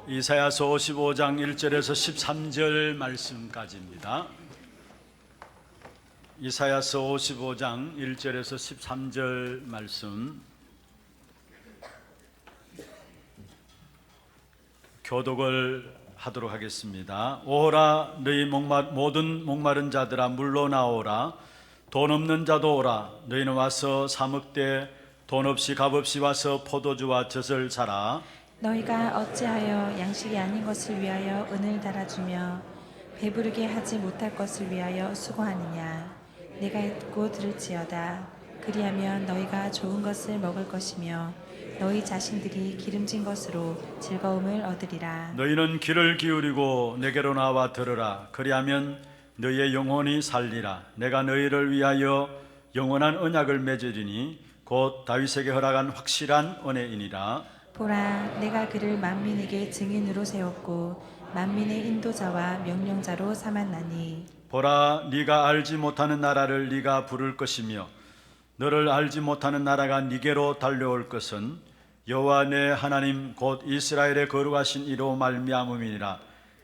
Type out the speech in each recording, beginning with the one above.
이사야서 55장 1절에서 13절 말씀까지입니다. 이사야서 55장 1절에서 13절 말씀 교독을 하도록 하겠습니다. 오라 너희 모든 목마른 자들아 물로 나오라. 돈 없는 자도 오라. 너희는 와서 사 먹되 돈 없이 값 없이 와서 포도주와 젖을 사라. 너희가 어찌하여 양식이 아닌 것을 위하여 은을 달아주며 배부르게 하지 못할 것을 위하여 수고하느냐. 내가 듣고 들을지어다. 그리하면 너희가 좋은 것을 먹을 것이며 너희 자신들이 기름진 것으로 즐거움을 얻으리라. 너희는 귀를 기울이고 내게로 나와 들으라. 그리하면 너희의 영혼이 살리라. 내가 너희를 위하여 영원한 언약을 맺으리니 곧 다윗에게 허락한 확실한 은혜이니라. 보라, 내가 그를 만민에게 증인으로 세웠고 만민의 인도자와 명령자로 삼았나니. 보라, 네가 알지 못하는 나라를 네가 부를 것이며 너를 알지 못하는 나라가 네게로 달려올 것은 여호와 내 하나님 곧 이스라엘의 거룩하신 이로 말미암음이니라.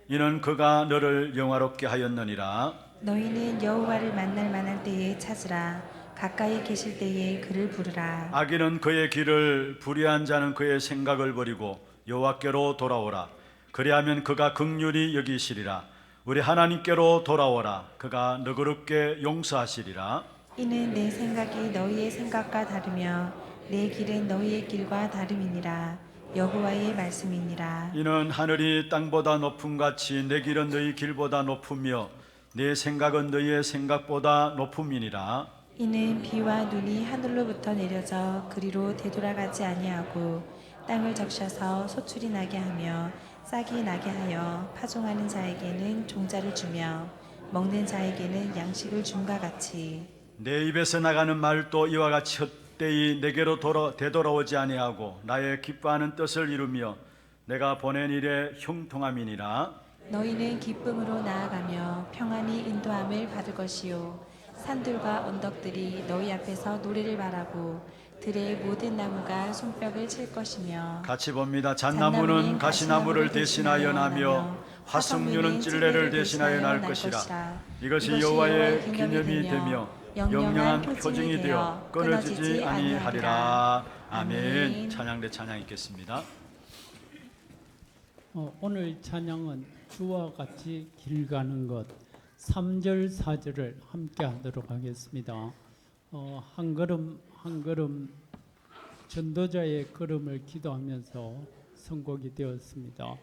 이는 그가 너를 영화롭게 하였느니라. 너희는 여호와를 만날 만할 때에 찾으라. 가까이 계실 때에 그를 부르라. 악인은 그의 길을, 불의한 자는 그의 생각을 버리고 여호와께로 돌아오라. 그리하면 그가 긍휼히 여기시리라. 우리 하나님께로 돌아오라. 그가 너그럽게 용서하시리라. 이는 내 생각이 너희의 생각과 다르며 내 길은 너희의 길과 다름이니라. 여호와의 말씀이니라. 이는 하늘이 땅보다 높음같이 내 길은 너희 길보다 높으며 내 생각은 너희의 생각보다 높음이니라. 이는 비와 눈이 하늘로부터 내려져 그리로 되돌아가지 아니하고 땅을 적셔서 소출이 나게 하며 싹이 나게 하여 파종하는 자에게는 종자를 주며 먹는 자에게는 양식을 줌과 같이. 내 입에서 나가는 말도 이와 같이 헛되이 내게로 되돌아오지 아니하고 나의 기뻐하는 뜻을 이루며 내가 보낸 일에 형통함이니라. 너희는 기쁨으로 나아가며 평안히 인도함을 받을 것이요 산들과 언덕들이 너희 앞에서 노래를 바라고 들의 모든 나무가 손뼉을 칠 것이며. 같이 봅니다. 잣나무는 가시나무를 대신하여 나며 화석류는 찔레를 대신하여 날 것이라. 이것이 여호와의 기념이 되며 영영한 표징이 되어 끊어지지 아니하리라. 아멘. 찬양대 찬양 있겠습니다. 오늘 찬양은 주와 같이 길 가는 것 3절 4절을 함께 하도록 하겠습니다. 한 걸음 한 걸음 전도자의 걸음을 기도하면서 선곡이 되었습니다.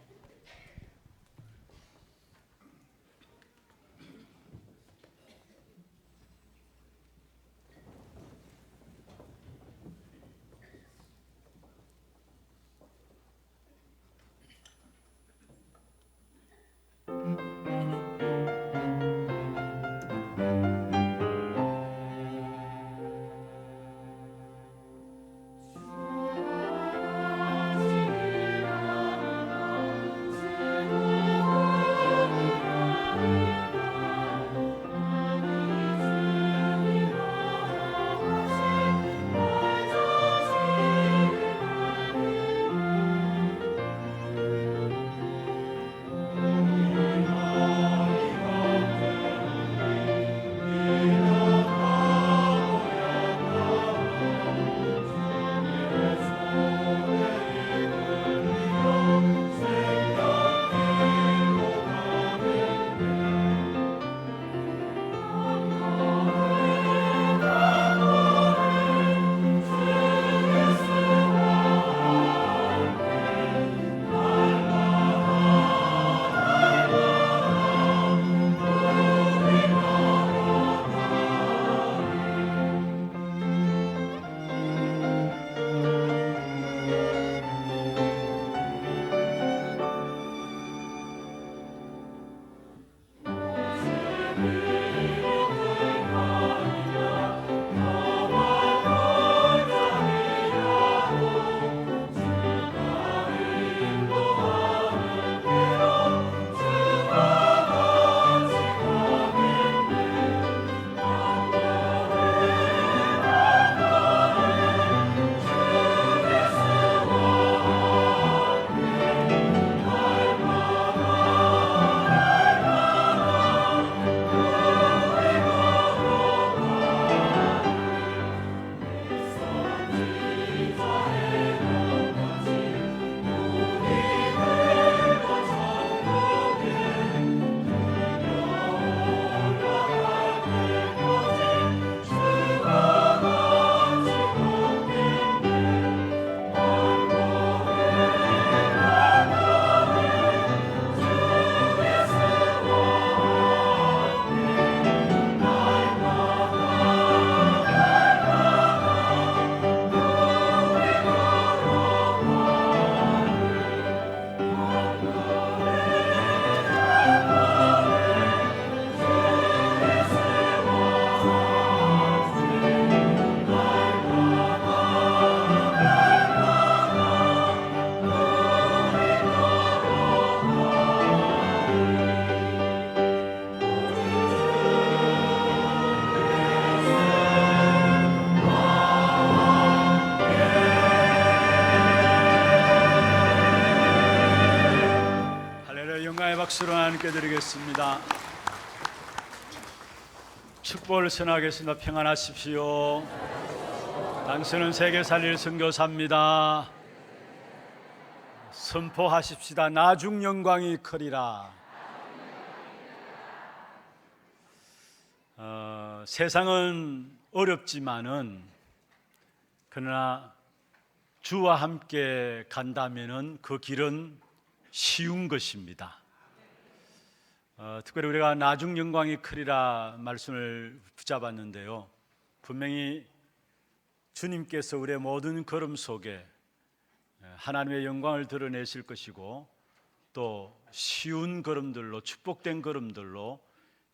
박수로 하나님께 드리겠습니다. 축복을 선하겠습니다. 평안하십시오. 당신은 세계 살릴 선교사입니다. 선포하십시다. 나중 영광이 크리라. 세상은 어렵지만은 그러나 주와 함께 간다면은 그 길은 쉬운 것입니다. 특별히 우리가 나중 영광이 크리라 말씀을 붙잡았는데요, 분명히 주님께서 우리의 모든 걸음 속에 하나님의 영광을 드러내실 것이고 또 쉬운 걸음들로, 축복된 걸음들로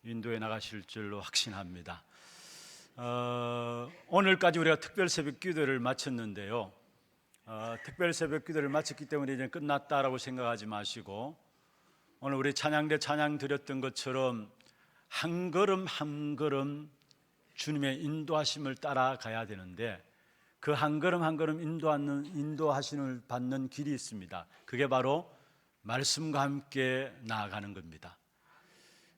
인도해 나가실 줄로 확신합니다. 오늘까지 우리가 특별 새벽 기도를 마쳤는데요, 특별 새벽 기도를 마쳤기 때문에 이제 끝났다라고 생각하지 마시고 오늘 우리 찬양대 찬양 드렸던 것처럼 한 걸음 한 걸음 주님의 인도하심을 따라가야 되는데 그 한 걸음 한 걸음 인도하심을 받는 길이 있습니다. 그게 바로 말씀과 함께 나아가는 겁니다.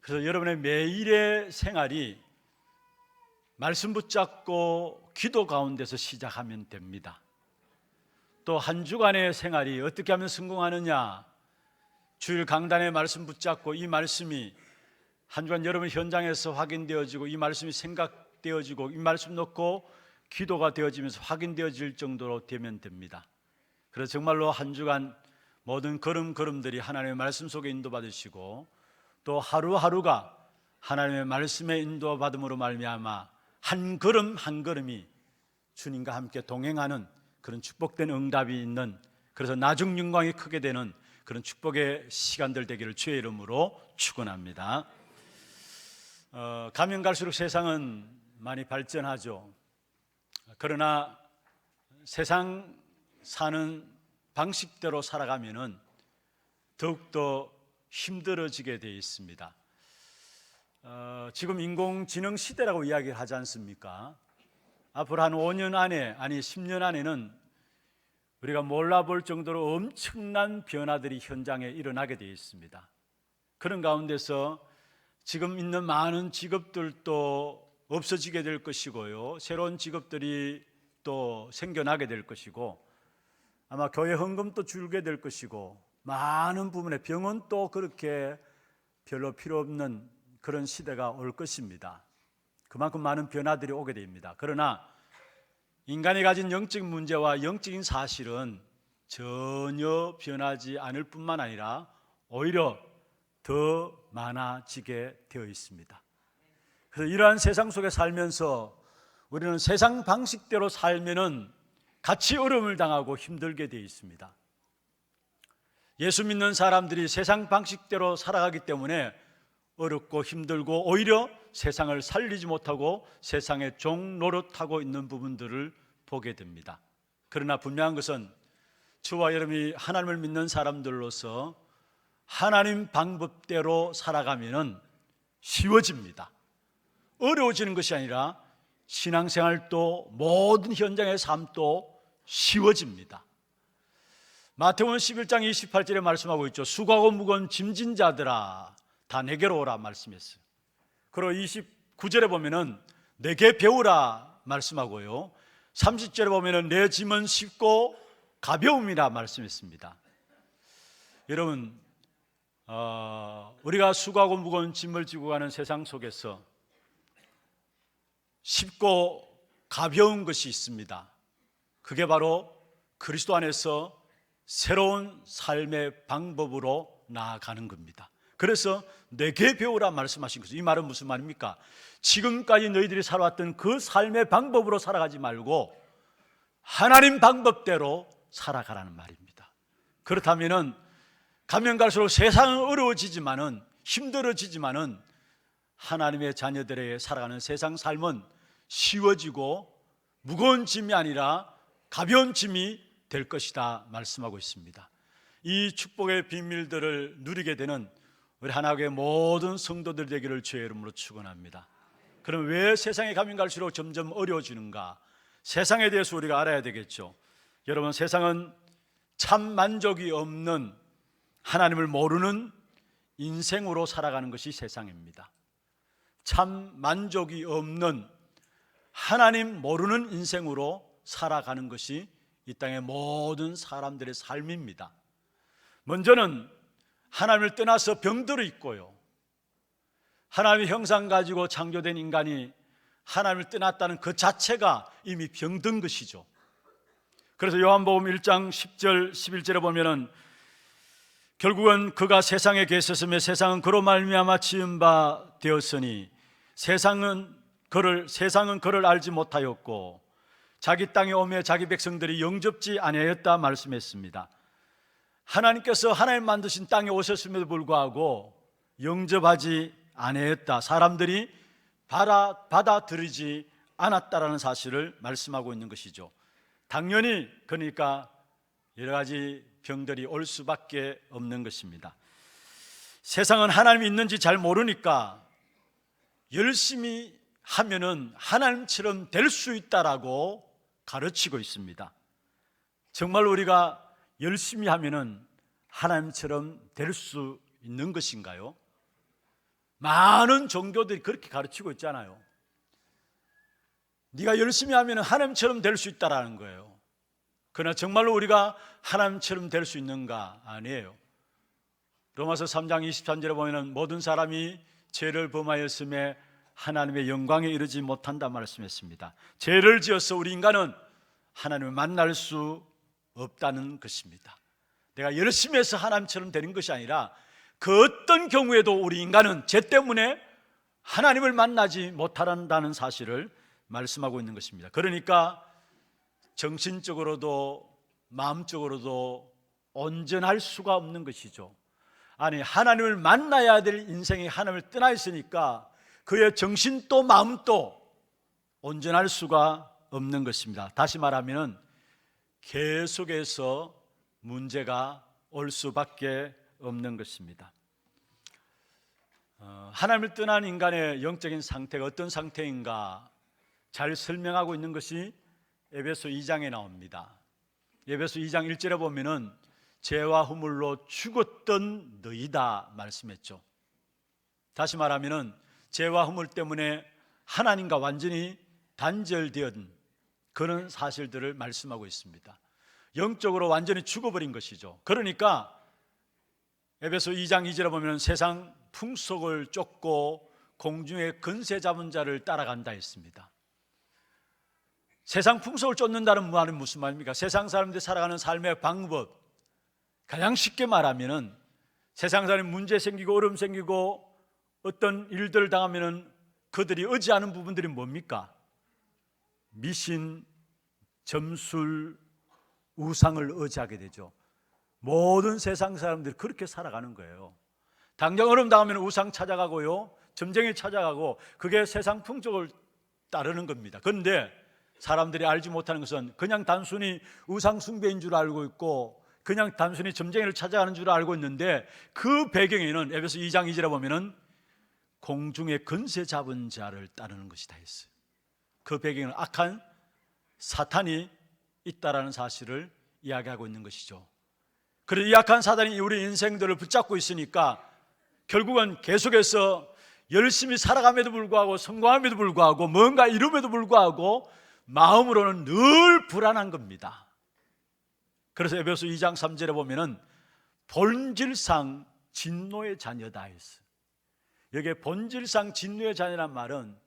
그래서 여러분의 매일의 생활이 말씀 붙잡고 기도 가운데서 시작하면 됩니다. 또 한 주간의 생활이 어떻게 하면 성공하느냐, 주일 강단의 말씀 붙잡고 이 말씀이 한 주간 여러분 현장에서 확인되어지고 이 말씀이 생각되어지고 이 말씀 놓고 기도가 되어지면서 확인되어질 정도로 되면 됩니다. 그래서 정말로 한 주간 모든 걸음걸음들이 하나님의 말씀 속에 인도받으시고 또 하루하루가 하나님의 말씀의 인도받음으로 말미암아 한 걸음 한 걸음이 주님과 함께 동행하는 그런 축복된 응답이 있는, 그래서 나중 영광이 크게 되는 그런 축복의 시간들 되기를 주의 이름으로 축원합니다. 가면 갈수록 세상은 많이 발전하죠. 그러나 세상 사는 방식대로 살아가면은 더욱더 힘들어지게 되어 있습니다. 지금 인공지능 시대라고 이야기를 하지 않습니까? 앞으로 한 5년 안에, 아니 10년 안에는 우리가 몰라볼 정도로 엄청난 변화들이 현장에 일어나게 되어 있습니다. 그런 가운데서 지금 있는 많은 직업들도 없어지게 될 것이고요, 새로운 직업들이 또 생겨나게 될 것이고 아마 교회 헌금도 줄게 될 것이고 많은 부분에 병원도 그렇게 별로 필요 없는 그런 시대가 올 것입니다. 그만큼 많은 변화들이 오게 됩니다. 그러나 인간이 가진 영적 문제와 영적인 사실은 전혀 변하지 않을 뿐만 아니라 오히려 더 많아지게 되어 있습니다. 그래서 이러한 세상 속에 살면서 우리는 세상 방식대로 살면은 같이 어려움을 당하고 힘들게 되어 있습니다. 예수 믿는 사람들이 세상 방식대로 살아가기 때문에 어렵고 힘들고 오히려 세상을 살리지 못하고 세상의 종 노릇하고 있는 부분들을 보게 됩니다. 그러나 분명한 것은 저와 여러분이 하나님을 믿는 사람들로서 하나님 방법대로 살아가면 쉬워집니다. 어려워지는 것이 아니라 신앙생활도 모든 현장의 삶도 쉬워집니다. 마태복음 11장 28절에 말씀하고 있죠. 수고하고 무거운 짐진 자들아 다 내게로 오라 말씀했어요. 그리고 29절에 보면은 내게 배우라 말씀하고요, 30절에 보면은 내 짐은 쉽고 가벼움이라 말씀했습니다. 여러분, 우리가 수고하고 무거운 짐을 지고 가는 세상 속에서 쉽고 가벼운 것이 있습니다. 그게 바로 그리스도 안에서 새로운 삶의 방법으로 나아가는 겁니다. 그래서 내게 배우라 말씀하신 거죠. 이 말은 무슨 말입니까? 지금까지 너희들이 살아왔던 그 삶의 방법으로 살아가지 말고 하나님 방법대로 살아가라는 말입니다. 그렇다면은 가면 갈수록 세상은 어려워지지만은 힘들어지지만은 하나님의 자녀들에게 살아가는 세상 삶은 쉬워지고 무거운 짐이 아니라 가벼운 짐이 될 것이다 말씀하고 있습니다. 이 축복의 비밀들을 누리게 되는 우리 하나교회 모든 성도들 되기를 주의 이름으로 축원합니다. 그럼 왜 세상에 가면 갈수록 점점 어려워지는가? 세상에 대해서 우리가 알아야 되겠죠. 여러분, 세상은 참 만족이 없는, 하나님을 모르는 인생으로 살아가는 것이 세상입니다. 참 만족이 없는 하나님 모르는 인생으로 살아가는 것이 이 땅의 모든 사람들의 삶입니다. 먼저는 하나님을 떠나서 병들어 있고요, 하나님의 형상 가지고 창조된 인간이 하나님을 떠났다는 그 자체가 이미 병든 것이죠. 그래서 요한복음 1장 10절 11절에 보면은 결국은 그가 세상에 계셨으며 세상은 그로 말미암아 지은 바 되었으니 세상은 그를 알지 못하였고 자기 땅에 오며 자기 백성들이 영접지 아니하였다 말씀했습니다. 하나님께서 하나님 만드신 땅에 오셨음에도 불구하고 영접하지 아니하였다, 사람들이 받아들이지 않았다라는 사실을 말씀하고 있는 것이죠. 당연히 그러니까 여러 가지 병들이 올 수밖에 없는 것입니다. 세상은 하나님이 있는지 잘 모르니까 열심히 하면은 하나님처럼 될 수 있다라고 가르치고 있습니다. 정말 우리가 열심히 하면은 하나님처럼 될 수 있는 것인가요? 많은 종교들이 그렇게 가르치고 있잖아요. 네가 열심히 하면 하나님처럼 될 수 있다라는 거예요. 그러나 정말로 우리가 하나님처럼 될 수 있는가? 아니에요. 로마서 3장 23절에 보면 모든 사람이 죄를 범하였음에 하나님의 영광에 이르지 못한다 말씀했습니다. 죄를 지어서 우리 인간은 하나님을 만날 수 없다는 것입니다. 내가 열심히 해서 하나님처럼 되는 것이 아니라 그 어떤 경우에도 우리 인간은 죄 때문에 하나님을 만나지 못한다는 사실을 말씀하고 있는 것입니다. 그러니까 정신적으로도 마음적으로도 온전할 수가 없는 것이죠. 아니, 하나님을 만나야 될 인생이 하나님을 떠나 있으니까 그의 정신도 마음도 온전할 수가 없는 것입니다. 다시 말하면 계속해서 문제가 올 수밖에 없는 것입니다. 하나님을 떠난 인간의 영적인 상태가 어떤 상태인가 잘 설명하고 있는 것이 에베소 2장에 나옵니다. 에베소 2장 1절에 보면은 죄와 허물로 죽었던 너희다 말씀했죠. 다시 말하면은 죄와 허물 때문에 하나님과 완전히 단절되었던 그런 사실들을 말씀하고 있습니다. 영적으로 완전히 죽어버린 것이죠. 그러니까 에베소 2장 2절에 보면 세상 풍속을 쫓고 공중의 근세 잡은 자를 따라간다 했습니다. 세상 풍속을 쫓는다는 말은 무슨 말입니까? 세상 사람들이 살아가는 삶의 방법, 가장 쉽게 말하면 세상 사람이 문제 생기고 어려움 생기고 어떤 일들을 당하면 그들이 의지하는 부분들이 뭡니까? 미신, 점술, 우상을 의지하게 되죠. 모든 세상 사람들이 그렇게 살아가는 거예요. 당장 어려움 당하면 우상 찾아가고요, 점쟁이 찾아가고, 그게 세상 풍속을 따르는 겁니다. 그런데 사람들이 알지 못하는 것은 그냥 단순히 우상 숭배인 줄 알고 있고 그냥 단순히 점쟁이를 찾아가는 줄 알고 있는데 그 배경에는 에베소 2장 2절에 보면은 공중의 근세 잡은 자를 따르는 것이다 했어요. 그 배경에는 악한 사탄이 있다라는 사실을 이야기하고 있는 것이죠. 그래서 이 악한 사탄이 우리 인생들을 붙잡고 있으니까 결국은 계속해서 열심히 살아감에도 불구하고 성공함에도 불구하고 뭔가 이rum에도 불구하고 마음으로는 늘 불안한 겁니다. 그래서 에베소 2장 3절에 보면은 본질상 진노의 자녀다 했어요. 여기에 본질상 진노의 자녀란 말은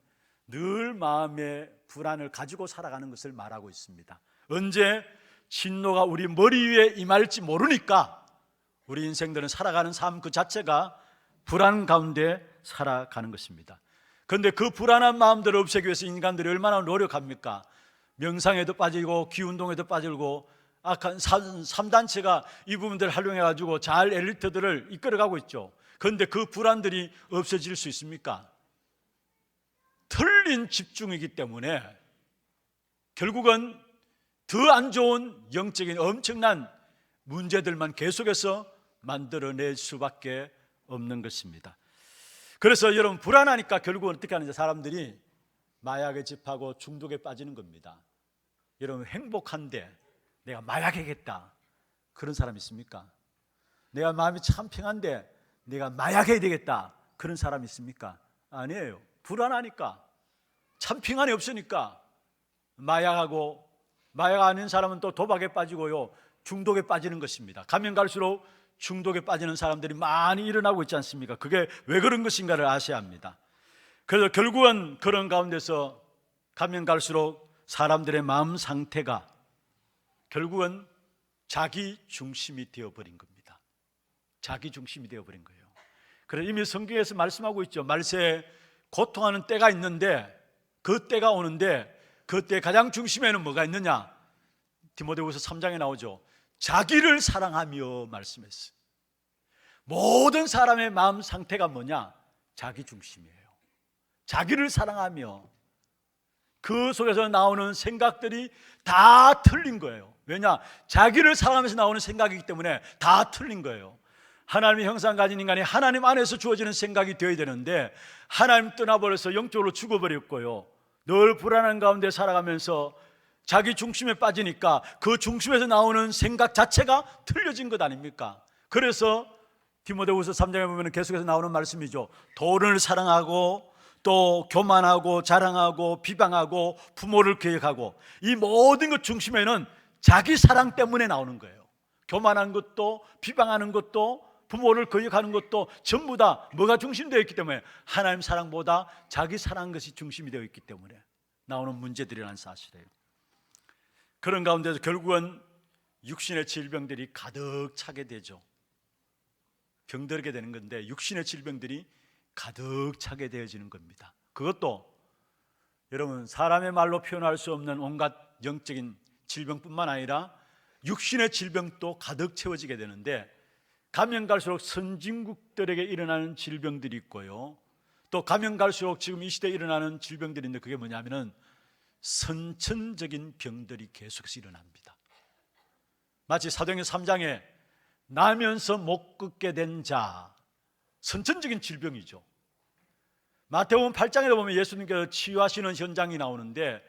늘 마음의 불안을 가지고 살아가는 것을 말하고 있습니다. 언제 진노가 우리 머리 위에 임할지 모르니까 우리 인생들은 살아가는 삶 그 자체가 불안 가운데 살아가는 것입니다. 그런데 그 불안한 마음들을 없애기 위해서 인간들이 얼마나 노력합니까? 명상에도 빠지고 기운동에도 빠지고 악한 3단체가 이 부분들을 활용해가지고 잘 엘리트들을 이끌어가고 있죠. 그런데 그 불안들이 없어질 수 있습니까? 틀린 집중이기 때문에 결국은 더 안 좋은 영적인 엄청난 문제들만 계속해서 만들어낼 수밖에 없는 것입니다. 그래서 여러분, 불안하니까 결국은 어떻게 하는지 사람들이 마약에 집하고 중독에 빠지는 겁니다. 여러분, 행복한데 내가 마약하겠다 그런 사람 있습니까? 내가 마음이 참 평안데 내가 마약해야 되겠다 그런 사람 있습니까? 아니에요. 불안하니까, 참 평안이 없으니까. 마약 아닌 사람은 또 도박에 빠지고요, 중독에 빠지는 것입니다. 가면 갈수록 중독에 빠지는 사람들이 많이 일어나고 있지 않습니까? 그게 왜 그런 것인가를 아셔야 합니다. 그래서 결국은 그런 가운데서 가면 갈수록 사람들의 마음 상태가 결국은 자기 중심이 되어버린 겁니다. 자기 중심이 되어버린 거예요. 그래서 이미 성경에서 말씀하고 있죠. 말세에 고통하는 때가 있는데, 그 때가 오는데 그 때 가장 중심에는 뭐가 있느냐? 디모데후서 3장에 나오죠. 자기를 사랑하며 말씀했어요. 모든 사람의 마음 상태가 뭐냐? 자기 중심이에요. 자기를 사랑하며. 그 속에서 나오는 생각들이 다 틀린 거예요. 왜냐? 자기를 사랑하면서 나오는 생각이기 때문에 다 틀린 거예요. 하나님의 형상 가진 인간이 하나님 안에서 주어지는 생각이 되어야 되는데, 하나님 떠나버려서 영적으로 죽어버렸고요, 늘 불안한 가운데 살아가면서 자기 중심에 빠지니까 그 중심에서 나오는 생각 자체가 틀려진 것 아닙니까? 그래서 디모데후서 3장에 보면 계속해서 나오는 말씀이죠. 돈을 사랑하고 또 교만하고 자랑하고 비방하고 부모를 계획하고, 이 모든 것 중심에는 자기 사랑 때문에 나오는 거예요. 교만한 것도 비방하는 것도 부모를 거역하는 것도 전부 다 뭐가 중심되어 있기 때문에, 하나님 사랑보다 자기 사랑 것이 중심이 되어 있기 때문에 나오는 문제들이라는 사실이에요. 그런 가운데서 결국은 육신의 질병들이 가득 차게 되죠. 병들게 되는 건데 육신의 질병들이 가득 차게 되어지는 겁니다. 그것도 여러분, 사람의 말로 표현할 수 없는 온갖 영적인 질병뿐만 아니라 육신의 질병도 가득 채워지게 되는데, 가면 갈수록 선진국들에게 일어나는 질병들이 있고요, 또 가면 갈수록 지금 이 시대에 일어나는 질병들이 있는데, 그게 뭐냐면은 선천적인 병들이 계속해서 일어납니다. 마치 사도행전 3장에 나면서 못 걷게 된 자, 선천적인 질병이죠. 마태복음 8장에도 보면 예수님께서 치유하시는 현장이 나오는데,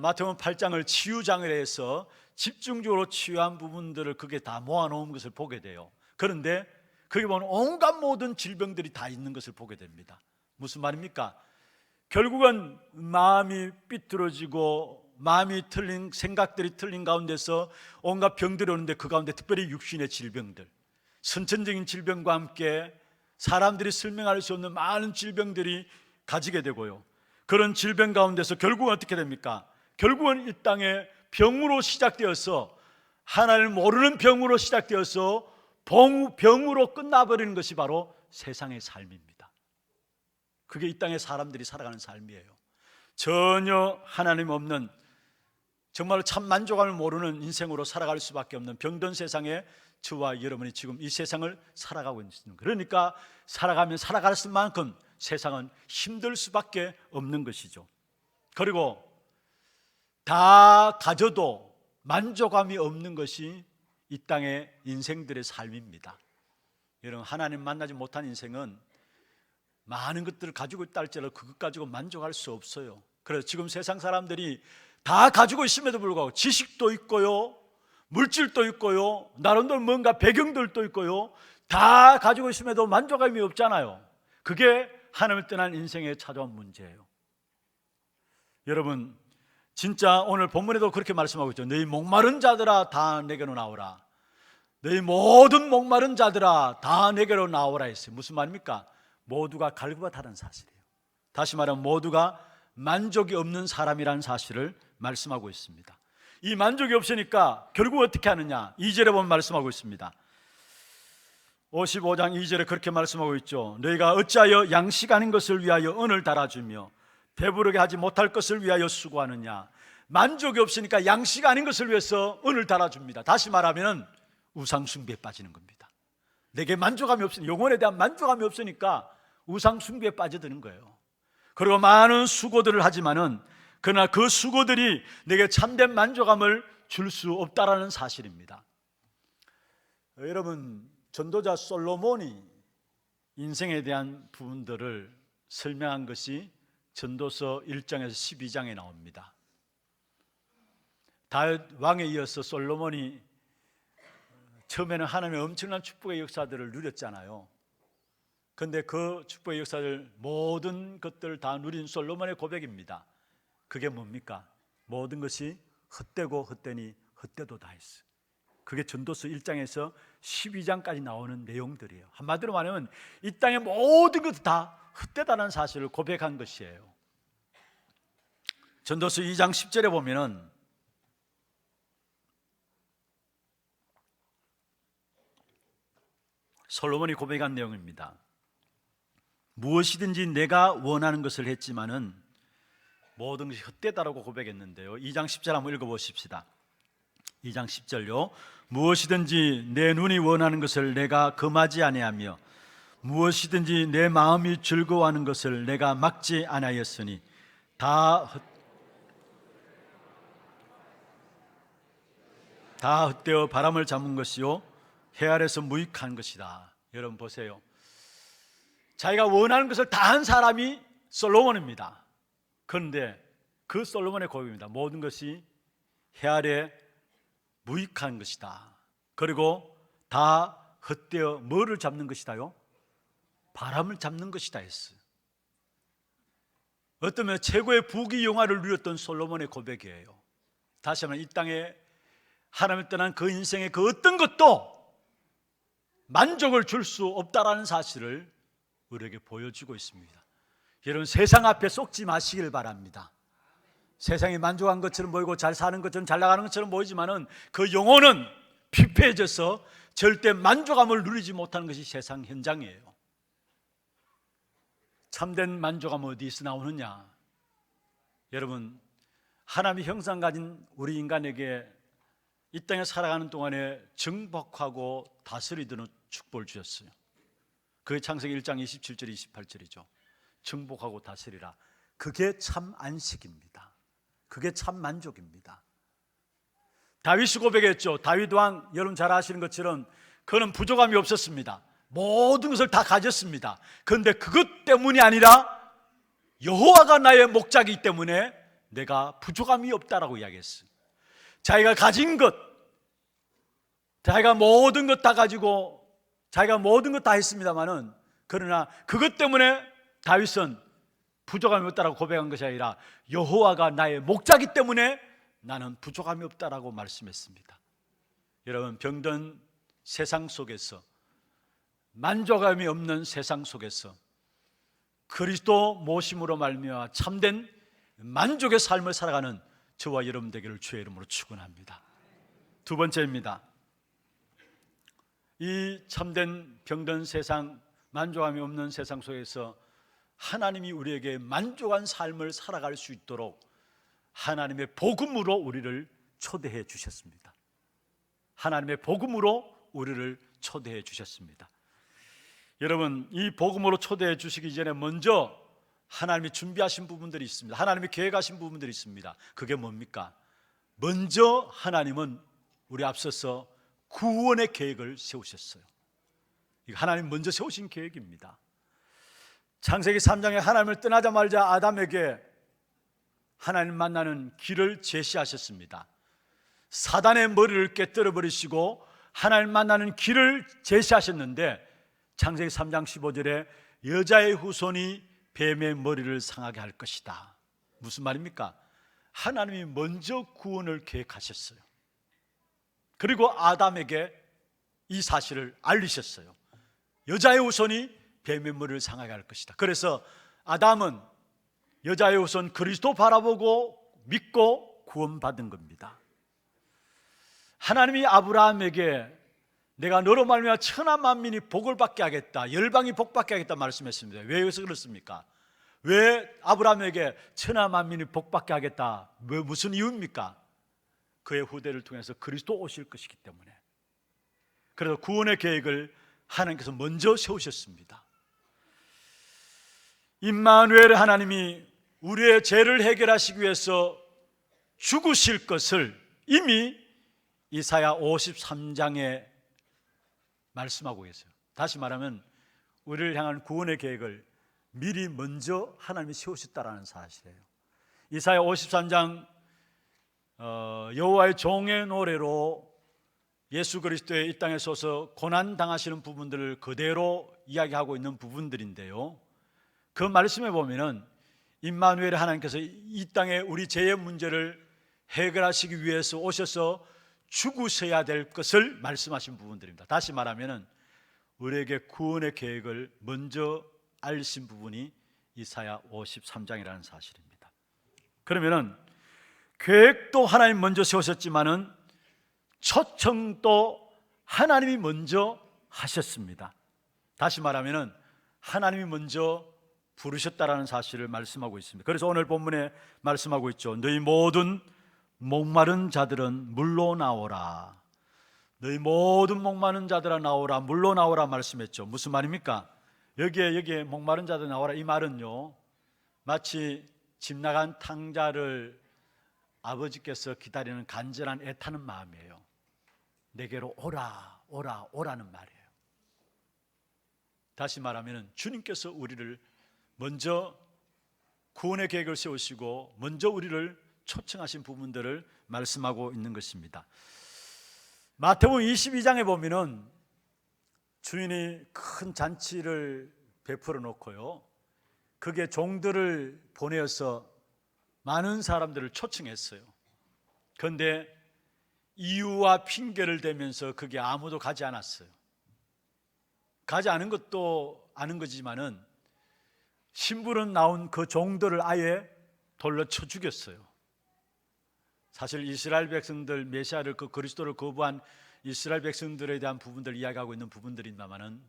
마태복음 8장을 치유장을 해서 집중적으로 치유한 부분들을 그게 다 모아놓은 것을 보게 돼요. 그런데 거기 보면 온갖 모든 질병들이 다 있는 것을 보게 됩니다. 무슨 말입니까? 결국은 마음이 삐뚤어지고 마음이 틀린, 생각들이 틀린 가운데서 온갖 병들이 오는데, 그 가운데 특별히 육신의 질병들, 선천적인 질병과 함께 사람들이 설명할 수 없는 많은 질병들이 가지게 되고요, 그런 질병 가운데서 결국은 어떻게 됩니까? 결국은 이 땅에 병으로 시작되어서, 하나님을 모르는 병으로 시작되어서 병으로 끝나버리는 것이 바로 세상의 삶입니다. 그게 이 땅에 사람들이 살아가는 삶이에요. 전혀 하나님 없는, 정말로 참 만족감을 모르는 인생으로 살아갈 수밖에 없는 병든 세상에 저와 여러분이 지금 이 세상을 살아가고 있는 거예요. 그러니까 살아가면 살아갈 만큼 세상은 힘들 수밖에 없는 것이죠. 그리고 다 가져도 만족감이 없는 것이 이 땅의 인생들의 삶입니다. 여러분, 하나님 만나지 못한 인생은 많은 것들을 가지고 있다 할지라도 그것 가지고 만족할 수 없어요. 그래서 지금 세상 사람들이 다 가지고 있음에도 불구하고 지식도 있고요, 물질도 있고요, 나름대로 뭔가 배경들도 있고요, 다 가지고 있음에도 만족감이 없잖아요. 그게 하나님을 떠난 인생에 찾아온 문제예요. 여러분, 진짜 오늘 본문에도 그렇게 말씀하고 있죠. 너희 목마른 자들아 다 내게로 나오라. 너희 모든 목마른 자들아 다 내게로 나오라 했어요. 무슨 말입니까? 모두가 갈급하다는 사실이에요. 다시 말하면 모두가 만족이 없는 사람이라는 사실을 말씀하고 있습니다. 이 만족이 없으니까 결국 어떻게 하느냐? 2절에 보면 말씀하고 있습니다. 55장 2절에 그렇게 말씀하고 있죠. 너희가 어찌하여 양식 아닌 것을 위하여 은을 달아주며 배부르게 하지 못할 것을 위하여 수고하느냐? 만족이 없으니까 양식 아닌 것을 위해서 은을 달아줍니다. 다시 말하면 우상 숭배에 빠지는 겁니다. 내게 만족감이 없으니, 영혼에 대한 만족감이 없으니까 우상 숭배에 빠져드는 거예요. 그리고 많은 수고들을 하지만은, 그러나 그 수고들이 내게 참된 만족감을 줄 수 없다라는 사실입니다. 여러분, 전도자 솔로몬이 인생에 대한 부분들을 설명한 것이 전도서 1장에서 12장에 나옵니다. 다윗 왕에 이어서 솔로몬이 처음에는 하나님의 엄청난 축복의 역사들을 누렸잖아요. 그런데 그 축복의 역사를 모든 것들을 다 누린 솔로몬의 고백입니다. 그게 뭡니까? 모든 것이 헛되고 헛되니 헛되도 다 했어. 그게 전도서 1장에서 12장까지 나오는 내용들이에요. 한마디로 말하면 이 땅의 모든 것이 다 헛되다는 사실을 고백한 것이에요. 전도서 2장 10절에 보면은 솔로몬이 고백한 내용입니다. 무엇이든지 내가 원하는 것을 했지만은 모든 것이 헛되다라고 고백했는데요. 2장 10절 한번 읽어보십시다. 2장 10절요. 무엇이든지 내 눈이 원하는 것을 내가 금하지 아니하며 무엇이든지 내 마음이 즐거워하는 것을 내가 막지 아니하였으니 다 헛되어 바람을 잡은 것이요 해 아래서 무익한 것이다. 여러분 보세요. 자기가 원하는 것을 다 한 사람이 솔로몬입니다. 그런데 그 솔로몬의 고백입니다. 모든 것이 해 아래 무익한 것이다. 그리고 다 헛되어 뭐를 잡는 것이다요? 바람을 잡는 것이다 했어요. 어쩌면 최고의 부귀영화를 누렸던 솔로몬의 고백이에요. 다시 한번 이 땅에 하나님을 떠난 그 인생의 그 어떤 것도 만족을 줄 수 없다라는 사실을 우리에게 보여주고 있습니다. 여러분 세상 앞에 속지 마시길 바랍니다. 세상이 만족한 것처럼 보이고 잘 사는 것처럼 잘 나가는 것처럼 보이지만은 그 영혼은 피폐해져서 절대 만족감을 누리지 못하는 것이 세상 현장이에요. 참된 만족감은 어디서 나오느냐? 여러분 하나님의 형상 가진 우리 인간에게 이 땅에 살아가는 동안에 정복하고 다스리는 축복을 주셨어요. 그게 창세기 1장 27절 28절이죠. 정복하고 다스리라. 그게 참 안식입니다. 그게 참 만족입니다. 다윗이 고백했죠. 다윗 왕 여러분 잘 아시는 것처럼 그는 부족함이 없었습니다. 모든 것을 다 가졌습니다. 그런데 그것 때문이 아니라 여호와가 나의 목자이기 때문에 내가 부족함이 없다라고 이야기했어요. 자기가 가진 것, 자기가 모든 것 다 가지고 자기가 모든 것 다 했습니다마는 그러나 그것 때문에 다윗은 부족함이 없다라고 고백한 것이 아니라 여호와가 나의 목자이기 때문에 나는 부족함이 없다라고 말씀했습니다. 여러분 병든 세상 속에서 만족함이 없는 세상 속에서 그리스도 모심으로 말미암아 참된 만족의 삶을 살아가는 저와 여러분 되기를 주의 이름으로 축원합니다. 두 번째입니다. 이 참된 병든 세상, 만족함이 없는 세상 속에서 하나님이 우리에게 만족한 삶을 살아갈 수 있도록 하나님의 복음으로 우리를 초대해 주셨습니다. 하나님의 복음으로 우리를 초대해 주셨습니다. 여러분 이 복음으로 초대해 주시기 전에 먼저 하나님이 준비하신 부분들이 있습니다. 하나님이 계획하신 부분들이 있습니다. 그게 뭡니까? 먼저 하나님은 우리 앞서서 구원의 계획을 세우셨어요. 이거 하나님 먼저 세우신 계획입니다. 창세기 3장에 하나님을 떠나자마자 아담에게 하나님 만나는 길을 제시하셨습니다. 사단의 머리를 깨뜨려 버리시고 하나님 만나는 길을 제시하셨는데 창세기 3장 15절에 여자의 후손이 뱀의 머리를 상하게 할 것이다. 무슨 말입니까? 하나님이 먼저 구원을 계획하셨어요. 그리고 아담에게 이 사실을 알리셨어요. 여자의 후손이 뱀의 머리를 상하게 할 것이다. 그래서 아담은 여자의 후손 그리스도 바라보고 믿고 구원받은 겁니다. 하나님이 아브라함에게 내가 너로 말미암아 천하 만민이 복을 받게 하겠다, 열방이 복 받게 하겠다 말씀했습니다. 왜 여기서 그렇습니까? 왜 아브라함에게 천하 만민이 복 받게 하겠다? 무슨 이유입니까? 그의 후대를 통해서 그리스도 오실 것이기 때문에. 그래서 구원의 계획을 하나님께서 먼저 세우셨습니다. 임마누엘 하나님이 우리의 죄를 해결하시기 위해서 죽으실 것을 이미 이사야 53장에 말씀하고 계세요. 다시 말하면 우리를 향한 구원의 계획을 미리 먼저 하나님이 세우셨다라는 사실이에요. 이사야 53장 여호와의 종의 노래로 예수 그리스도의 이 땅에 서서 고난 당하시는 부분들을 그대로 이야기하고 있는 부분들인데요, 그 말씀에 보면은 임마누엘 하나님께서 이 땅에 우리 죄의 문제를 해결하시기 위해서 오셔서 죽으셔야 될 것을 말씀하신 부분들입니다. 다시 말하면은 우리에게 구원의 계획을 먼저 알리신 부분이 이사야 53장이라는 사실입니다. 그러면은 계획도 하나님 먼저 세우셨지만은 초청도 하나님이 먼저 하셨습니다. 다시 말하면은 하나님이 먼저 부르셨다라는 사실을 말씀하고 있습니다. 그래서 오늘 본문에 말씀하고 있죠. 너희 모든 목마른 자들은 물로 나오라. 너희 모든 목마른 자들아 나오라, 물로 나오라 말씀했죠. 무슨 말입니까? 여기에 목마른 자들 나오라, 이 말은요, 마치 집 나간 탕자를 아버지께서 기다리는 간절한 애타는 마음이에요. 내게로 오라, 오라, 오라는 말이에요. 다시 말하면 주님께서 우리를 먼저 구원의 계획을 세우시고 먼저 우리를 초청하신 부분들을 말씀하고 있는 것입니다. 마태복음 22장에 보면은 주인이 큰 잔치를 베풀어 놓고요, 그게 종들을 보내어서 많은 사람들을 초청했어요. 그런데 이유와 핑계를 대면서 그게 아무도 가지 않았어요. 가지 않은 것도 아는 거지만은 신부름 나온 그 종들을 아예 돌로 쳐 죽였어요. 사실 이스라엘 백성들, 메시아를, 그 그리스도를 거부한 이스라엘 백성들에 대한 부분들을 이야기하고 있는 부분들입니다만은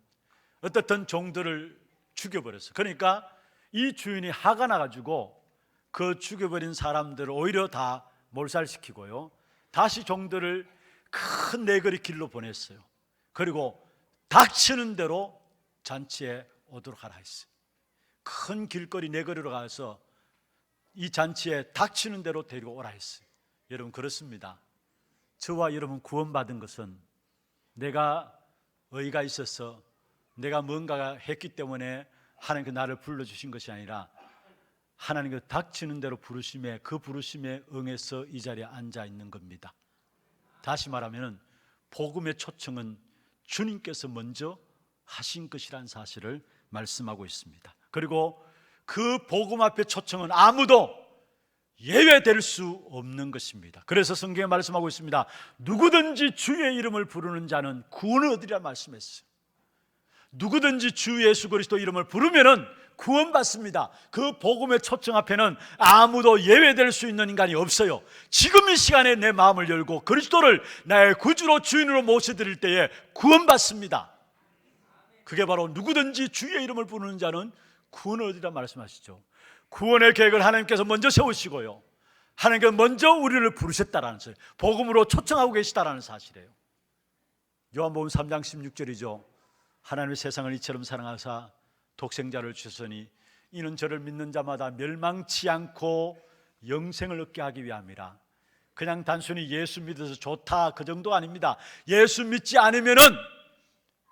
어떻든 종들을 죽여버렸어요. 그러니까 이 주인이 화가 나가지고 그 죽여버린 사람들을 오히려 다 몰살시키고요, 다시 종들을 큰 네거리 길로 보냈어요. 그리고 닥치는 대로 잔치에 오도록 하라 했어요. 큰 길거리 네거리로 가서 이 잔치에 닥치는 대로 데리고 오라 했어요. 여러분, 그렇습니다. 저와 여러분 구원받은 것은 내가 의가 있어서 내가 뭔가가 했기 때문에 하나님께 나를 불러주신 것이 아니라 하나님께 닥치는 대로 부르심에, 그 부르심에 응해서 이 자리에 앉아 있는 겁니다. 다시 말하면 복음의 초청은 주님께서 먼저 하신 것이라는 사실을 말씀하고 있습니다. 그리고 그 복음 앞에 초청은 아무도 예외될 수 없는 것입니다. 그래서 성경에 말씀하고 있습니다. 누구든지 주의 이름을 부르는 자는 구원을 얻으리라 말씀했어요. 누구든지 주 예수 그리스도 이름을 부르면은 구원받습니다. 그 복음의 초청 앞에는 아무도 예외될 수 있는 인간이 없어요. 지금 이 시간에 내 마음을 열고 그리스도를 나의 구주로 주인으로 모셔드릴 때에 구원받습니다. 그게 바로 누구든지 주의 이름을 부르는 자는 구원을 얻으리라 말씀하시죠. 구원의 계획을 하나님께서 먼저 세우시고요, 하나님께서 먼저 우리를 부르셨다라는 사실, 복음으로 초청하고 계시다라는 사실이에요. 요한복음 3장 16절이죠. 하나님의 세상을 이처럼 사랑하사 독생자를 주셨으니 이는 저를 믿는 자마다 멸망치 않고 영생을 얻게 하기 위함이라. 그냥 단순히 예수 믿어서 좋다 그 정도 아닙니다. 예수 믿지 않으면은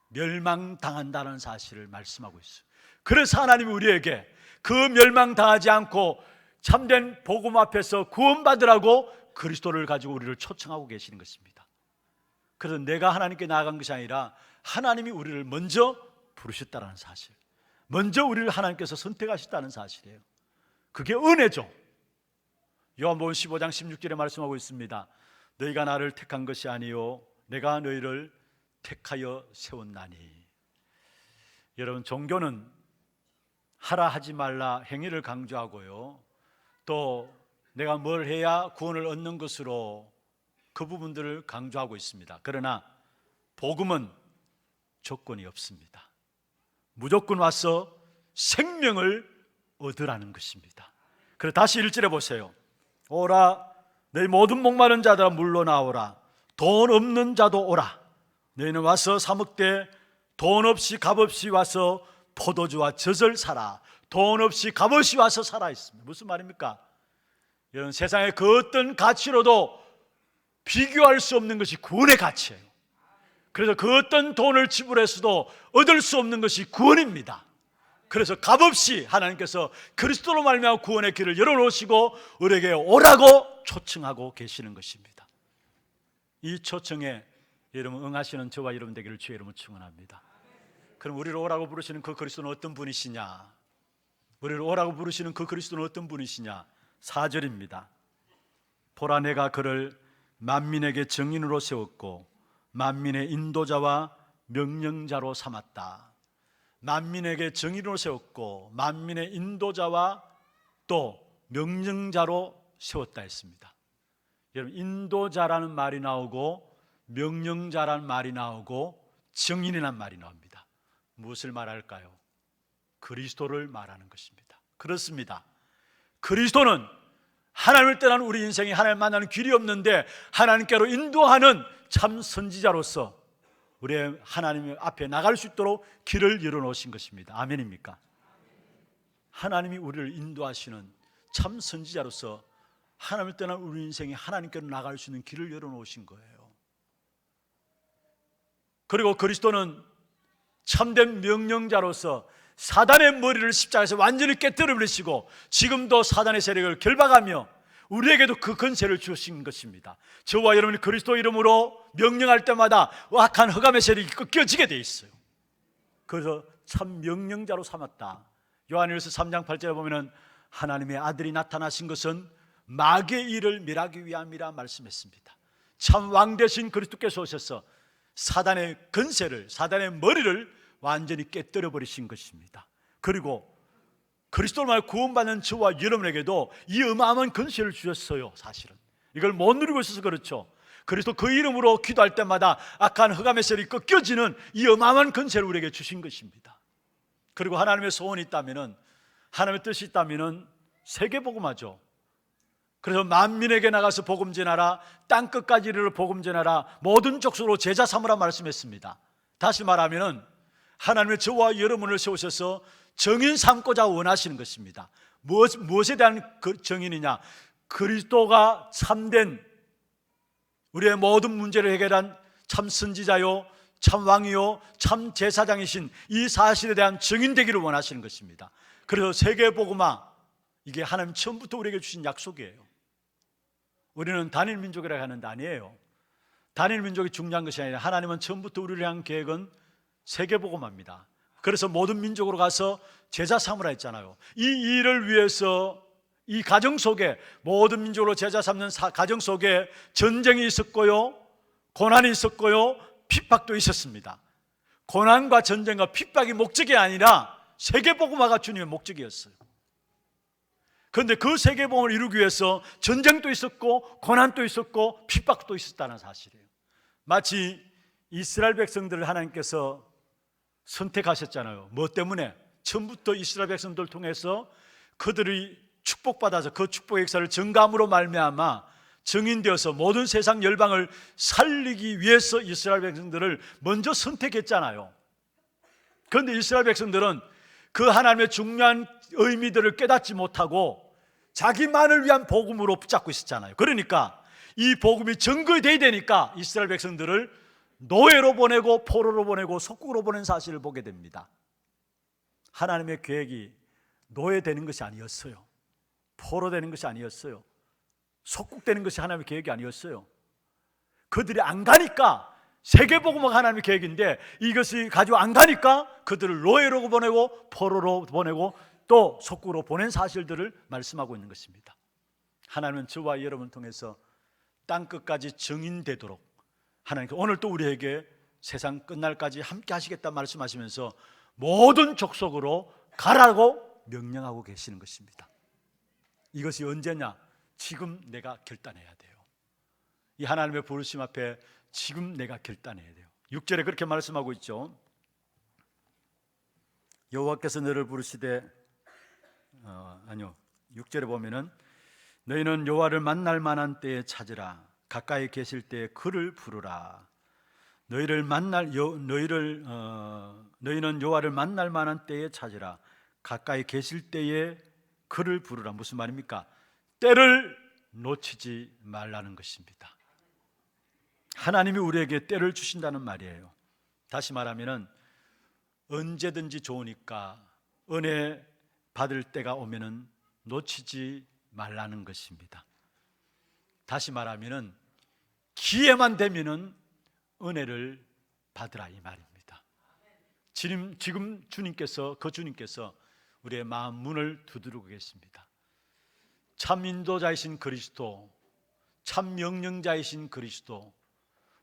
멸망당한다는 사실을 말씀하고 있어요. 그래서 하나님이 우리에게 그 멸망당하지 않고 참된 복음 앞에서 구원받으라고 그리스도를 가지고 우리를 초청하고 계시는 것입니다. 그래서 내가 하나님께 나아간 것이 아니라 하나님이 우리를 먼저 부르셨다는 사실, 먼저 우리를 하나님께서 선택하셨다는 사실이에요. 그게 은혜죠. 요한복음 15장 16절에 말씀하고 있습니다. 너희가 나를 택한 것이 아니요 내가 너희를 택하여 세웠나니. 여러분, 종교는 하라 하지 말라 행위를 강조하고요, 또 내가 뭘 해야 구원을 얻는 것으로 그 부분들을 강조하고 있습니다. 그러나 복음은 조건이 없습니다. 무조건 와서 생명을 얻으라는 것입니다. 그래서 다시 1절에 보세요. 오라 너희 모든 목마른 자들아 물로 나오라. 돈 없는 자도 오라. 너희는 와서 사 먹되 돈 없이 값 없이 와서 포도주와 젖을 사라. 돈 없이 값 없이 와서 살아 있습니다. 무슨 말입니까? 여러분, 세상의 그 어떤 가치로도 비교할 수 없는 것이 구원의 가치예요. 그래서 그 어떤 돈을 지불해서도 얻을 수 없는 것이 구원입니다. 그래서 값없이 하나님께서 그리스도로 말미암아 구원의 길을 열어놓으시고 우리에게 오라고 초청하고 계시는 것입니다. 이 초청에 여러분 응하시는 저와 여러분 되기를 주의 이름으로 축원합니다. 그럼 우리를 오라고 부르시는 그 그리스도는 어떤 분이시냐? 우리를 오라고 부르시는 그 그리스도는 어떤 분이시냐? 4절입니다. 보라 내가 그를 만민에게 증인으로 세웠고 만민의 인도자와 명령자로 삼았다. 만민에게 증인으로 세웠고 만민의 인도자와 또 명령자로 세웠다 했습니다. 여러분, 인도자라는 말이 나오고 명령자라는 말이 나오고 증인이라는 말이 나옵니다. 무엇을 말할까요? 그리스도를 말하는 것입니다. 그렇습니다. 그리스도는 하나님을 떠난 우리 인생에 하나님을 만나는 길이 없는데 하나님께로 인도하는 참 선지자로서 우리의 하나님 앞에 나갈 수 있도록 길을 열어놓으신 것입니다. 아멘입니까? 하나님이 우리를 인도하시는 참 선지자로서 하나님을 떠난 우리 인생에 하나님께로 나갈 수 있는 길을 열어놓으신 거예요. 그리고 그리스도는 참된 명령자로서 사단의 머리를 십자가에서 완전히 깨뜨려 버리시고 지금도 사단의 세력을 결박하며 우리에게도 그 권세를 주신 것입니다. 저와 여러분이 그리스도 이름으로 명령할 때마다 악한 흑암의 세력이 꺾여지게 돼 있어요. 그래서 참 명령자로 삼았다. 요한일서 3장 8절에 보면은 하나님의 아들이 나타나신 것은 마귀의 일을 멸하기 위함이라 말씀했습니다. 참 왕 되신 그리스도께서 오셔서 사단의 권세를, 사단의 머리를 완전히 깨뜨려 버리신 것입니다. 그리고 그리스도로 말해 구원받는 저와 여러분에게도 이 어마어마한 권세를 주셨어요. 사실은 이걸 못 누리고 있어서 그렇죠. 그리스도 그 이름으로 기도할 때마다 악한 흑암의 세력이 꺾여지는 이 어마어마한 권세를 우리에게 주신 것입니다. 그리고 하나님의 소원이 있다면, 하나님의 뜻이 있다면 세계복음하죠. 그래서 만민에게 나가서 복음 전하라, 땅끝까지 이르러 복음 전하라, 모든 족속으로 제자 삼으라 말씀했습니다. 다시 말하면 하나님의 저와 여러분을 세우셔서 정인 삼고자 원하시는 것입니다. 무엇에 대한 그 정인이냐? 그리스도가 참된 우리의 모든 문제를 해결한 참 선지자요, 참 왕이요, 참 제사장이신 이 사실에 대한 정인되기를 원하시는 것입니다. 그래서 세계복음화, 이게 하나님 처음부터 우리에게 주신 약속이에요. 우리는 단일 민족이라고 하는데 아니에요. 단일 민족이 중요한 것이 아니라 하나님은 처음부터 우리를 향한 계획은 세계복음화입니다. 그래서 모든 민족으로 가서 제자 삼으라 했잖아요. 이 일을 위해서 이 가정 속에, 모든 민족으로 제자 삼는 가정 속에 전쟁이 있었고요, 고난이 있었고요, 핍박도 있었습니다. 고난과 전쟁과 핍박이 목적이 아니라 세계복음화가 주님의 목적이었어요. 그런데 그 세계복음을 이루기 위해서 전쟁도 있었고 고난도 있었고 핍박도 있었다는 사실이에요. 마치 이스라엘 백성들을 하나님께서 선택하셨잖아요. 뭐 때문에? 처음부터 이스라엘 백성들을 통해서 그들이 축복받아서 그 축복의 역사를 전감으로 말미암아 정인되어서 모든 세상 열방을 살리기 위해서 이스라엘 백성들을 먼저 선택했잖아요. 그런데 이스라엘 백성들은 그 하나님의 중요한 의미들을 깨닫지 못하고 자기만을 위한 복음으로 붙잡고 있었잖아요. 그러니까 이 복음이 증거되어야 되니까 이스라엘 백성들을 노예로 보내고 포로로 보내고 속국으로 보낸 사실을 보게 됩니다. 하나님의 계획이 노예되는 것이 아니었어요. 포로되는 것이 아니었어요. 속국되는 것이 하나님의 계획이 아니었어요. 그들이 안 가니까, 세계복음화가 하나님의 계획인데 이것이 가지고 안 가니까 그들을 노예로 보내고 포로로 보내고 또 속국으로 보낸 사실들을 말씀하고 있는 것입니다. 하나님은 저와 여러분을 통해서 땅끝까지 증인되도록 하나님께서 오늘 또 우리에게 세상 끝날까지 함께 하시겠다 말씀하시면서 모든 족속으로 가라고 명령하고 계시는 것입니다. 이것이 언제냐? 지금 내가 결단해야 돼요. 이 하나님의 부르심 앞에 지금 내가 결단해야 돼요. 6절에 그렇게 말씀하고 있죠. 여호와께서 너를 부르시되 6절에 보면은 너희는 여호와를 만날 만한 때에 찾으라. 가까이 계실 때에 그를 부르라. 너희는 여호와를 만날 만한 때에 찾으라. 가까이 계실 때에 그를 부르라. 무슨 말입니까? 때를 놓치지 말라는 것입니다. 하나님이 우리에게 때를 주신다는 말이에요. 다시 말하면 언제든지 좋으니까 은혜 받을 때가 오면은 놓치지 말라는 것입니다. 다시 말하면 기회만 되면은 은혜를 받으라 이 말입니다. 지금 주님께서 우리의 마음 문을 두드리고 계십니다. 참 인도자이신 그리스도, 참 명령자이신 그리스도,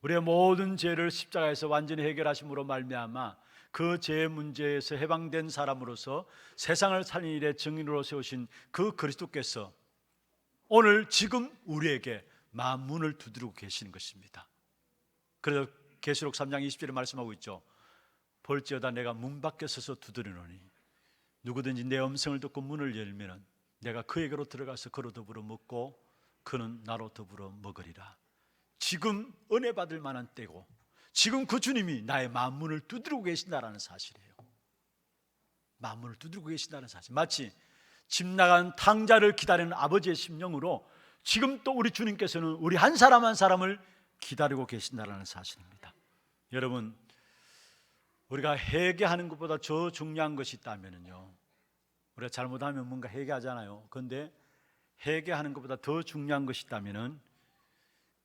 우리의 모든 죄를 십자가에서 완전히 해결하심으로 말미암아 그 죄 문제에서 해방된 사람으로서 세상을 살린 일의 증인으로 세우신 그 그리스도께서 오늘 지금 우리에게 마음 문을 두드리고 계시는 것입니다. 그래서 계시록 3장 20절에 말씀하고 있죠. 볼지어다 내가 문 밖에 서서 두드리노니 누구든지 내 음성을 듣고 문을 열면은 내가 그에게로 들어가서 그로 더불어 먹고 그는 나로 더불어 먹으리라. 지금 은혜 받을 만한 때고 지금 그 주님이 나의 마음 문을 두드리고 계신다라는 사실이에요. 마음 문을 두드리고 계신다는 사실. 마치 집 나간 탕자를 기다리는 아버지의 심령으로 지금 또 우리 주님께서는 우리 한 사람 한 사람을 기다리고 계신다는 사실입니다. 여러분, 우리가 회개하는 것보다 더 중요한 것이 있다면요, 우리가 잘못하면 뭔가 회개하잖아요. 그런데 회개하는 것보다 더 중요한 것이 있다면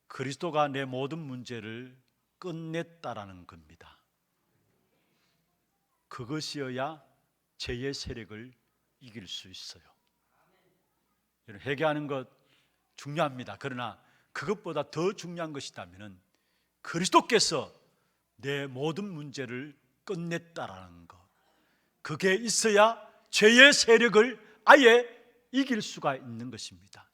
그리스도가 내 모든 문제를 끝냈다라는 겁니다. 그것이어야 죄의 세력을 이길 수 있어요. 회개하는 것 중요합니다. 그러나 그것보다 더 중요한 것이 있다면 그리스도께서 내 모든 문제를 끝냈다라는 것, 그게 있어야 죄의 세력을 아예 이길 수가 있는 것입니다.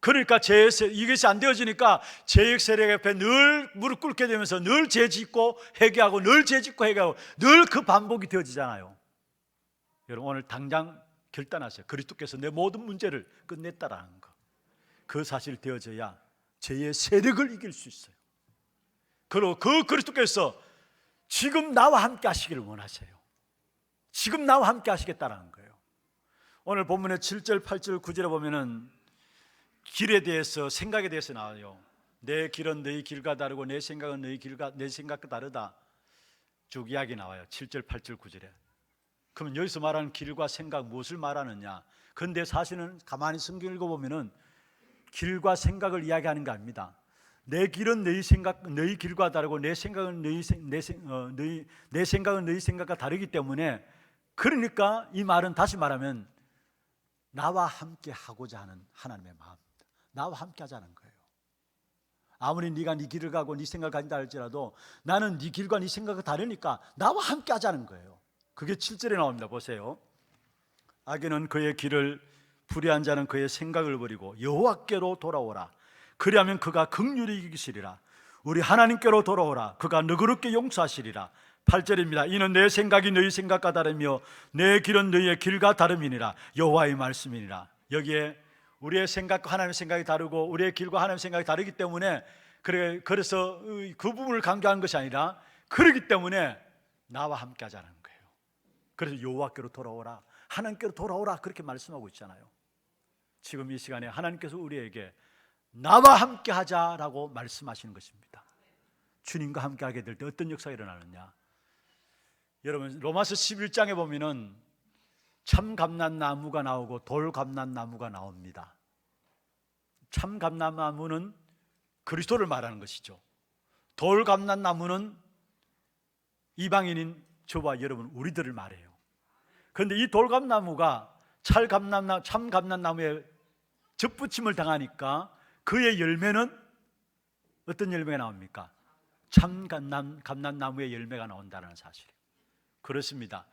그러니까 이것이 안 되어지니까 죄의 세력 앞에 늘 무릎 꿇게 되면서 늘 죄 짓고 회개하고 늘 죄 짓고 회개하고 늘 그 반복이 되어지잖아요. 여러분, 오늘 당장 결단하세요. 그리스도께서 내 모든 문제를 끝냈다라는 것, 그 사실이 되어져야 죄의 세력을 이길 수 있어요. 그리고 그 그리스도께서 지금 나와 함께 하시기를 원하세요. 지금 나와 함께 하시겠다라는 거예요. 오늘 본문의 7절, 8절, 9절에 보면은 길에 대해서, 생각에 대해서 나와요. 내 길은 너희 길과 다르고 내 생각은 내 생각과 다르다. 쭉 이야기 나와요. 7절, 8절, 9절에. 그러면 여기서 말하는 길과 생각 무엇을 말하느냐? 그런데 사실은 가만히 성경 읽어보면은 길과 생각을 이야기하는 거 아닙니다. 내 길은 너희 길과 다르고 내 생각은 내 생각은 너희 생각과 다르기 때문에, 그러니까 이 말은 다시 말하면 나와 함께 하고자 하는 하나님의 마음입니다. 나와 함께 하자는 거예요. 아무리 네가 네 길을 가고 네 생각을 가진다 할지라도 나는 네 길과 네 생각과 다르니까 나와 함께 하자는 거예요. 그게 7절에 나옵니다. 보세요. 악인은 그의 길을, 불의한 자는 그의 생각을 버리고 여호와께로 돌아오라. 그리하면 그가 긍휼히 이기시리라. 우리 하나님께로 돌아오라. 그가 너그럽게 용서하시리라. 8절입니다. 이는 내 생각이 너희 생각과 다르며 내 길은 너희의 길과 다름이니라. 여호와의 말씀이니라. 여기에 우리의 생각과 하나님의 생각이 다르고 우리의 길과 하나님의 생각이 다르기 때문에, 그래서 그 부분을 강조하는 것이 아니라 그렇기 때문에 나와 함께 하자는 거예요. 그래서 여호와께로 돌아오라, 하나님께로 돌아오라, 그렇게 말씀하고 있잖아요. 지금 이 시간에 하나님께서 우리에게 나와 함께 하자라고 말씀하시는 것입니다. 주님과 함께 하게 될 때 어떤 역사가 일어나느냐? 여러분, 로마서 11장에 보면은 참 감람나무가 나오고 돌 감람나무가 나옵니다. 참 감람나무는 그리스도를 말하는 것이죠. 돌 감람나무는 이방인인 저와 여러분, 우리들을 말해요. 그런데 이 돌 감람나무가 참 감람나무에 접붙임을 당하니까 그의 열매는 어떤 열매가 나옵니까? 참 감람나무의 열매가 나온다는 사실이에요. 그렇습니다.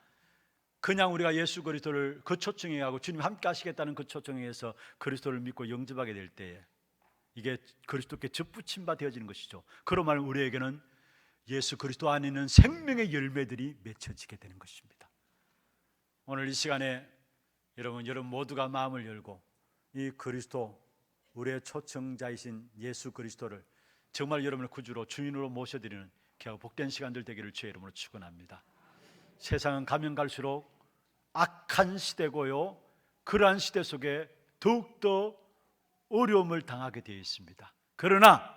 그냥 우리가 예수 그리스도를 그 초청에 하고 주님 함께 하시겠다는 그 초청에 의해서 그리스도를 믿고 영접하게 될 때에 이게 그리스도께 접붙임 바 되어지는 것이죠. 그런 말은 우리에게는 예수 그리스도 안에 있는 생명의 열매들이 맺혀지게 되는 것입니다. 오늘 이 시간에 여러분 모두가 마음을 열고 이 그리스도, 우리의 초청자이신 예수 그리스도를 정말 여러분의 구주로, 주인으로 모셔드리는 귀하고 복된 시간들 되기를 주의 이름으로 축원합니다. 세상은 가면 갈수록 악한 시대고요, 그러한 시대 속에 더욱더 어려움을 당하게 되어 있습니다. 그러나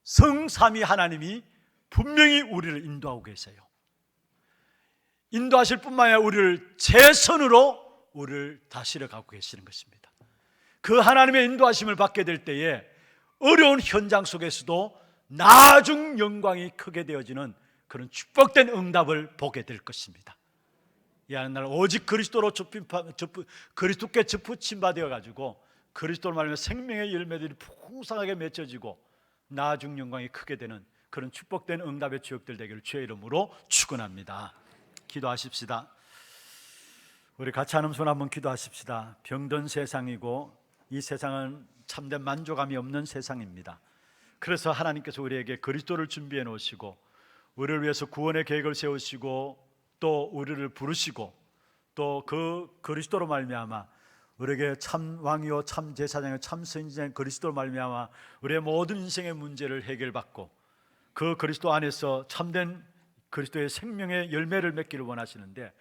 성삼위 하나님이 분명히 우리를 인도하고 계세요. 인도하실 뿐만 아니라 우리를 제 손으로 우리를 다스려 가고 계시는 것입니다. 그 하나님의 인도하심을 받게 될 때에 어려운 현장 속에서도 나중 영광이 크게 되어지는 그런 축복된 응답을 보게 될 것입니다. 이 하는 날 오직 그리스도로 그리스도께 접붙임 받아 가지고 그리스도로 말하면 생명의 열매들이 풍성하게 맺혀지고 나중 영광이 크게 되는 그런 축복된 응답의 주역들 되기를 주의 이름으로 축원합니다. 기도하십시다. 우리 같이 한음 손 한번 기도하십시다. 병든 세상이고 이 세상은 참된 만족감이 없는 세상입니다. 그래서 하나님께서 우리에게 그리스도를 준비해 놓으시고 우리를 위해서 구원의 계획을 세우시고 또 우리를 부르시고 또 그 그리스도로 말미암아 우리에게 참 왕이요 참 제사장이요 참 선지자인 그리스도로 말미암아 우리의 모든 인생의 문제를 해결받고 그 그리스도 안에서 참된 그리스도의 생명의 열매를 맺기를 원하시는데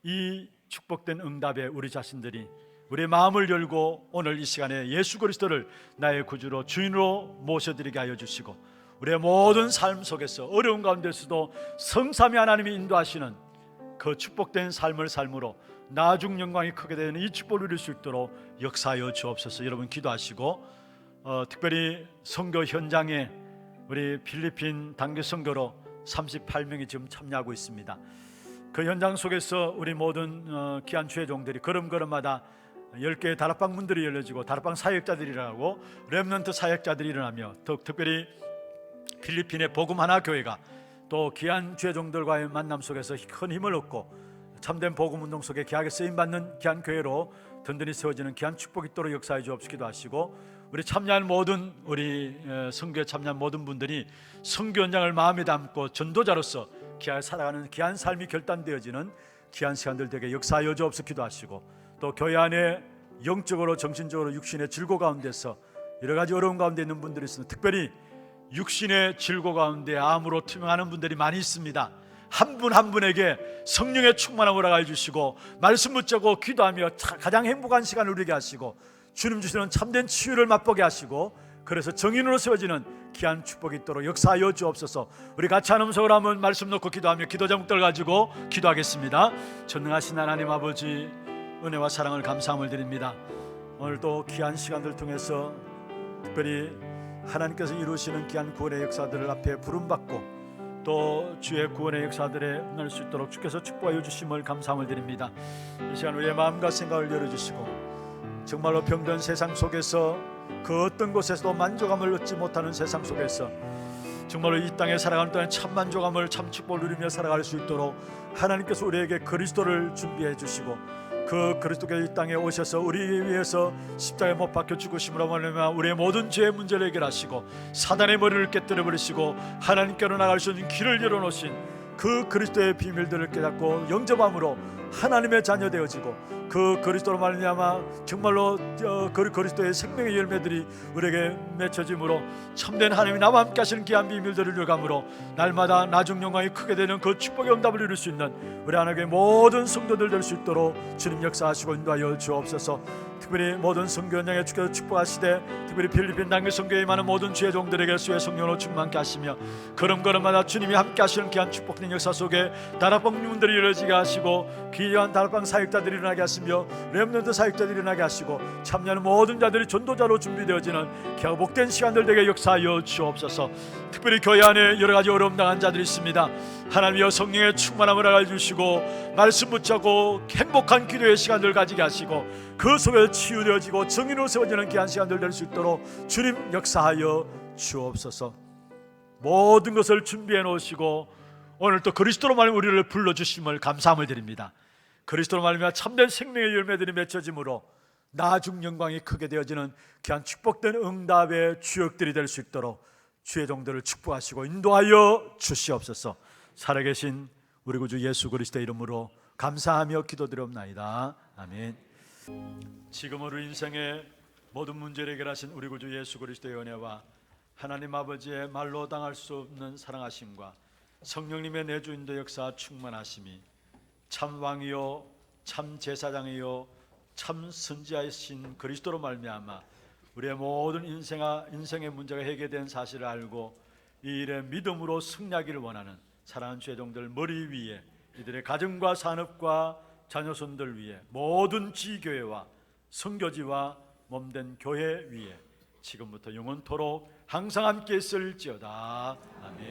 이 축복된 응답에 우리 자신들이 우리의 마음을 열고 오늘 이 시간에 예수 그리스도를 나의 구주로 주인으로 모셔드리게 하여 주시고 우리의 모든 삶 속에서 어려운 가운데서도 성삼위 하나님이 인도하시는 그 축복된 삶을 삶으로 나중 영광이 크게 되는 이 축복을 누릴 수 있도록 역사하여 주옵소서. 여러분 기도하시고 특별히 선교 현장에 우리 필리핀 단기 선교로 38명이 지금 참여하고 있습니다. 그 현장 속에서 우리 모든 귀한 주의 종들이 걸음걸음마다 10개의 다락방 문들이 열려지고 다락방 사역자들이 일어나고 렘넌트 사역자들이 일어나며 더욱 특별히 필리핀의 복음 하나 교회가 또 귀한 주의 종들과의 만남 속에서 큰 힘을 얻고 참된 복음 운동 속에 귀하게 쓰임받는 귀한 교회로 든든히 세워지는 귀한 축복이 있도록 역사해 주옵시기도 하시고 우리 참여한 모든 우리 선교에 참여한 모든 분들이 선교 현장을 마음에 담고 전도자로서 귀하게 살아가는 귀한 삶이 결단되어지는 귀한 시간들 되게 역사하여 주옵시기도 하시고 또 교회 안에 영적으로 정신적으로 육신의 질고 가운데서 여러 가지 어려운 가운데 있는 분들이 있습니다. 특별히 육신의 질고 가운데 암으로 투명하는 분들이 많이 있습니다. 한 분 한 분에게 성령의 충만함을 허락해 주시고 말씀 붙잡고 기도하며 가장 행복한 시간을 누리게 하시고 주님 주시는 참된 치유를 맛보게 하시고 그래서 정인으로 세워지는 귀한 축복이 있도록 역사하여 주옵소서. 우리 같이 한 음성으로 한번 말씀 놓고 기도하며 기도 제목들 가지고 기도하겠습니다. 전능하신 하나님 아버지 은혜와 사랑을 감사함을 드립니다. 오늘도 귀한 시간들 통해서 특별히 하나님께서 이루시는 귀한 구원의 역사들을 앞에 부름받고 또 주의 구원의 역사들에 응할 수 있도록 주께서 축복하여 주심을 감사함을 드립니다. 이 시간 우리의 마음과 생각을 열어주시고 정말로 병든 세상 속에서 그 어떤 곳에서도 만족감을 얻지 못하는 세상 속에서 정말로 이 땅에 살아가는 동안 참 만족감을 참 축복을 누리며 살아갈 수 있도록 하나님께서 우리에게 그리스도를 준비해 주시고 그 그리스도께서 이 땅에 오셔서 우리 위해서 십자가에 못 박혀 죽으심으로 말미암아 우리의 모든 죄의 문제를 해결하시고 사단의 머리를 깨뜨려 버리시고 하나님께로 나갈 수 있는 길을 열어놓으신 그 그리스도의 비밀들을 깨닫고 영접함으로 하나님의 자녀 되어지고 그 그리스도로 말미암아 정말로 그 그리스도의 생명의 열매들이 우리에게 맺혀짐으로 참된 하나님이 나와 함께 하시는 귀한 비밀들을 누려감으로 날마다 나중 영광이 크게 되는 그 축복의 응답을 이룰 수 있는 우리 하나님의 모든 성도들 될 수 있도록 주님 역사하시고 인도하여 주옵소서. 특별히 모든 선교 현장에 주께서 축복하시되 특별히 필리핀 단기 선교에 많은 모든 주의 종들에게 수의 성령으로 충만케 하시며 걸음걸음마다 주님이 함께 하시는 귀한 축복된 역사 속에 다락방 문들이 열어지게 하시고 귀한 다락방 사역자들이 일어나게 하시며 렘넌트 사역자들이 일어나게 하시고 참여하는 모든 자들이 전도자로 준비되어지는 귀하고 복된 시간들 되게 역사하여 주옵소서. 특별히 교회 안에 여러 가지 어려움 당한 자들이 있습니다. 하나님이여 성령의 충만함을 알아주시고 말씀 붙잡고 행복한 기도의 시간들 가지게 하시고 그 속에 치유되어지고 정의로 세워지는 귀한 시간들 될 수 있도록 주님 역사하여 주옵소서. 모든 것을 준비해 놓으시고 오늘 또 그리스도로 말미암아 우리를 불러주심을 감사함을 드립니다. 그리스도로 말미암아 참된 생명의 열매들이 맺혀짐으로 나중 영광이 크게 되어지는 귀한 축복된 응답의 주역들이 될 수 있도록 주의 종들을 축복하시고 인도하여 주시옵소서. 살아계신 우리 구주 예수 그리스도의 이름으로 감사하며 기도드리옵나이다. 아멘. 지금으로 인생의 모든 문제를 해결하신 우리 구주 예수 그리스도의 은혜와 하나님 아버지의 말로 당할 수 없는 사랑하심과 성령님의 내주인도 역사 충만하심이 참 왕이요 참 제사장이요 참 선지자이신 그리스도로 말미암아 우리의 모든 인생의 문제가 해결된 사실을 알고 이 일에 믿음으로 승리하기를 원하는 사랑하는 주의 종들 머리 위에 이들의 가정과 산업과 자녀손들 위에 모든 지교회와 선교지와 몸된 교회 위에 지금부터 영원토록 항상 함께 있을지어다. 아멘.